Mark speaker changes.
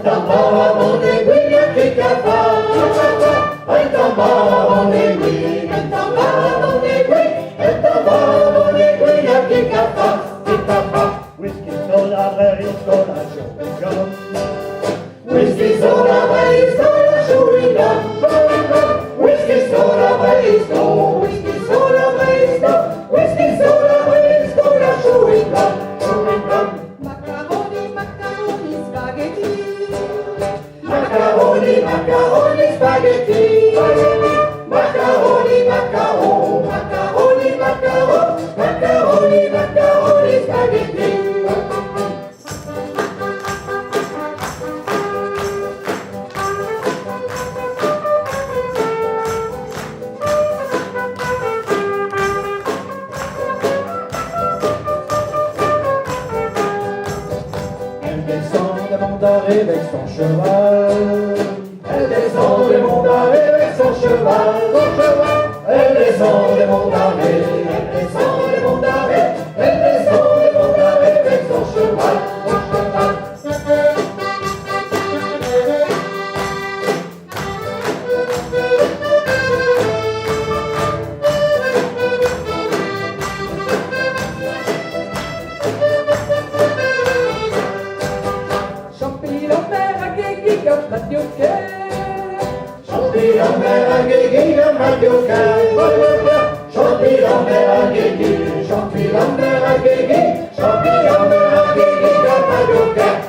Speaker 1: tambora mon aiguille qui cafard. Un tambora mon aiguille, un tambora mon aiguille, un tambora mon aiguille qui cafard. Whisky soda, very soda, chewing gum. Whisky soda, very soda, chewing gum. Whisky soda, very soda, whisky soda, very soda, whisky soda, very soda, chewing gum.
Speaker 2: Macaroni, macaroni, spaghetti.
Speaker 1: Macaroni, macaroni, spaghetti. Macaroni, macaroni, macaroni, macaroni, macaroni, macaroni, spaghetti. Elle descend des monts d'arrêt avec son cheval. Elle descend des monts d'arrêt avec son cheval. Elle descend des monts d'arrêt. Elle descend des monts d'arrêt. Elle descend des monts d'arrêt avec son cheval.
Speaker 2: Champignon vert à guéguille comme Mathieuque.
Speaker 1: Champignon vert à guéguille comme Mathieuque. Champignon vert à guéguille. Champignon vert à guéguille. Champignon vert à guéguille comme Mathieuque.